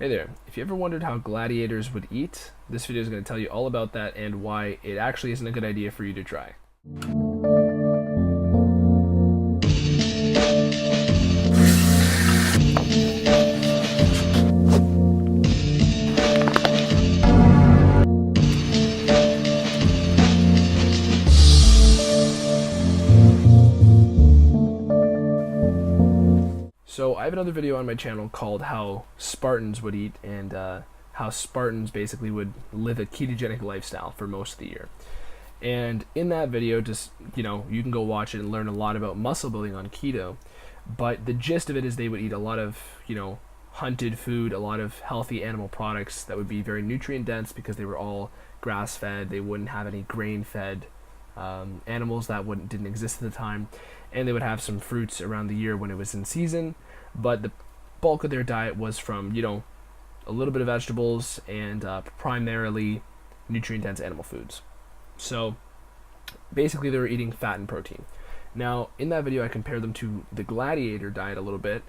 Hey there, if you ever wondered how gladiators would eat, this video is going to tell you all about that and why it actually isn't a good idea for you to try. So I have another video on my channel called How Spartans Would Eat and how Spartans basically would live a ketogenic lifestyle for most of the year. And in that video, just, you can go watch it and learn a lot about muscle building on keto. But the gist of it is they would eat a lot of, hunted food, a lot of healthy animal products that would be very nutrient dense because they were all grass fed. They wouldn't have any grain fed animals that didn't exist at the time, and they would have some fruits around the year when it was in season, but the bulk of their diet was from a little bit of vegetables and primarily nutrient dense animal foods. So basically they were eating fat and protein. Now in that video I compared them to the gladiator diet a little bit,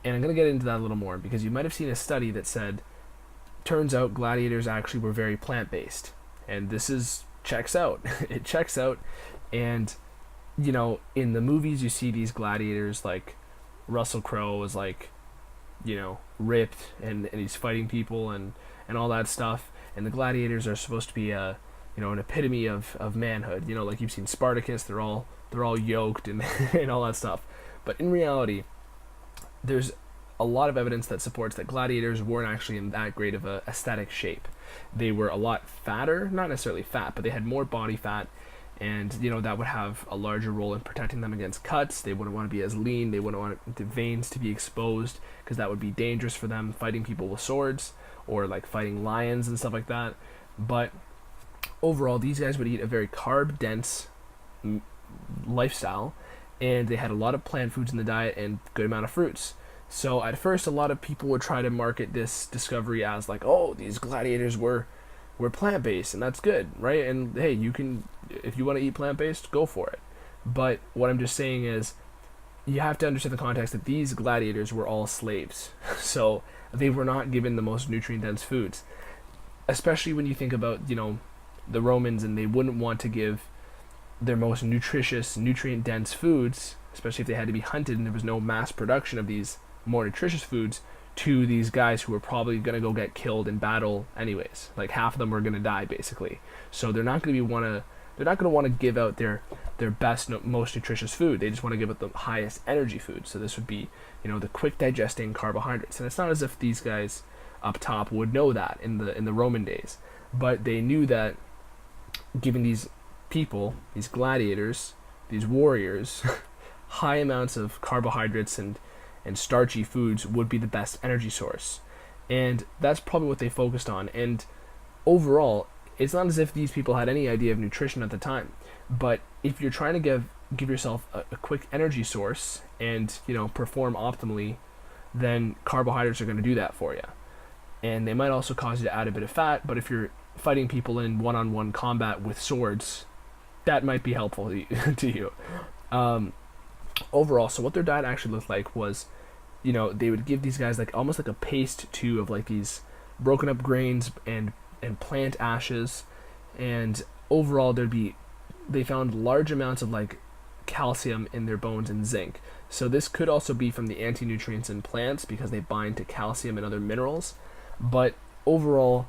and I'm going to get into that a little more because you might have seen a study that said turns out gladiators actually were very plant-based, and this checks out. It checks out. And in the movies you see these gladiators, like Russell Crowe is like ripped and he's fighting people and all that stuff, and the gladiators are supposed to be an epitome of manhood, like you've seen Spartacus. They're all yoked and and all that stuff. But in reality there's a lot of evidence that supports that gladiators weren't actually in that great of a aesthetic shape. They were a lot fatter, not necessarily fat, but they had more body fat, and that would have a larger role in protecting them against cuts. They wouldn't want to be as lean. They wouldn't want the veins to be exposed because that would be dangerous for them fighting people with swords or like fighting lions and stuff like that. But overall, these guys would eat a very carb dense lifestyle, and they had a lot of plant foods in the diet and good amount of fruits. So at first a lot of people would try to market this discovery as like, oh, these gladiators were plant-based, and that's good, right? And hey, you can, if you want to eat plant-based, go for it. But what I'm just saying is you have to understand the context that these gladiators were all slaves. So they were not given the most nutrient-dense foods, especially when you think about the Romans, and they wouldn't want to give their most nutritious, nutrient-dense foods, especially if they had to be hunted and there was no mass production of these more nutritious foods, to these guys who were probably going to go get killed in battle anyways. Like half of them were going to die basically. So they're not going to want to give out their best, most nutritious food. They just want to give out the highest energy food. So this would be the quick digesting carbohydrates. And it's not as if these guys up top would know that in the Roman days, but they knew that giving these people, these gladiators, these warriors high amounts of carbohydrates and starchy foods would be the best energy source. And that's probably what they focused on. And overall, it's not as if these people had any idea of nutrition at the time, but if you're trying to give yourself a quick energy source and perform optimally, then carbohydrates are going to do that for you. And they might also cause you to add a bit of fat, but if you're fighting people in one-on-one combat with swords, that might be helpful to you. Overall, so what their diet actually looked like was, they would give these guys like almost like a paste too of like these broken up grains and plant ashes, and overall they found large amounts of like calcium in their bones and zinc. So this could also be from the anti-nutrients in plants because they bind to calcium and other minerals. But overall,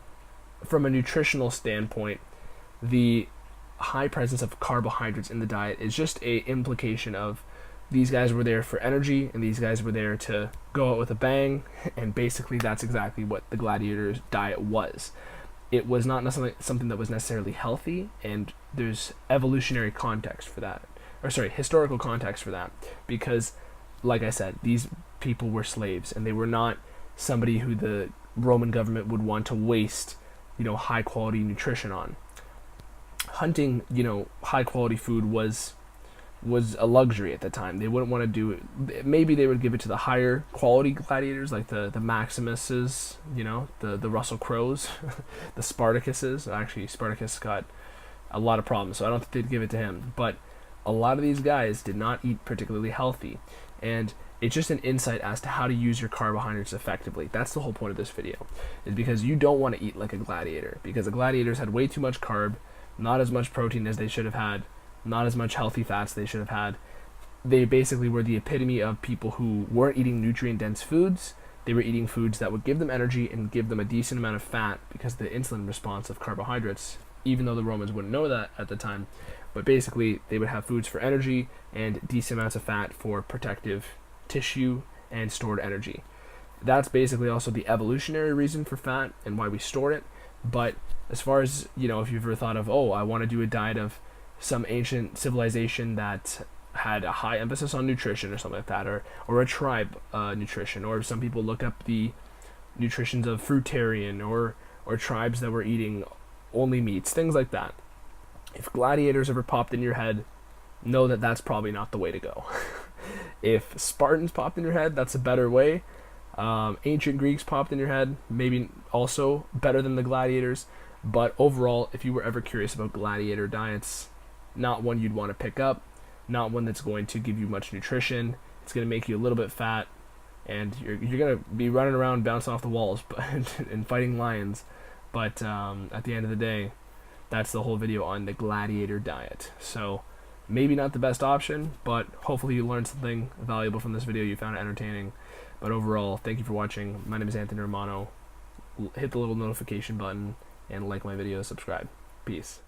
from a nutritional standpoint, the high presence of carbohydrates in the diet is just a implication of these guys were there for energy, and these guys were there to go out with a bang, and basically that's exactly what the gladiators' diet was. It was not necessarily something that was necessarily healthy, and there's evolutionary context for that, historical context for that, because, like I said, these people were slaves, and they were not somebody who the Roman government would want to waste, high quality nutrition on. Hunting, high quality food was a luxury at the time. They wouldn't want to do it. Maybe they would give it to the higher quality gladiators, like the Maximuses, the Russell Crowes, the Spartacuses. Actually, Spartacus got a lot of problems, so I don't think they'd give it to him. But a lot of these guys did not eat particularly healthy. And It's just an insight as to how to use your carbohydrates effectively. That's the whole point of this video, is because you don't want to eat like a gladiator, because the gladiators had way too much carb, not as much protein as they should have had, not as much healthy fats they should have had. They basically were the epitome of people who weren't eating nutrient-dense foods. They were eating foods that would give them energy and give them a decent amount of fat, because the insulin response of carbohydrates, even though the Romans wouldn't know that at the time, but basically they would have foods for energy and decent amounts of fat for protective tissue and stored energy. That's basically also the evolutionary reason for fat and why we store it. But as far as, if you've ever thought of, I want to do a diet of some ancient civilization that had a high emphasis on nutrition or something like that, or a tribe nutrition, or some people look up the nutritions of fruitarian or tribes that were eating only meats, things like that. If gladiators ever popped in your head, know that that's probably not the way to go. If Spartans popped in your head, that's a better way. Ancient Greeks popped in your head, maybe also better than the gladiators. But overall, if you were ever curious about gladiator diets, not one you'd want to pick up, not one that's going to give you much nutrition. It's going to make you a little bit fat, and you're going to be running around bouncing off the walls and fighting lions. But at the end of the day, that's the whole video on the gladiator diet. So maybe not the best option, but hopefully you learned something valuable from this video. You found it entertaining. But overall, thank you for watching. My name is Anthony Romano. Hit the little notification button and like my video, subscribe. Peace.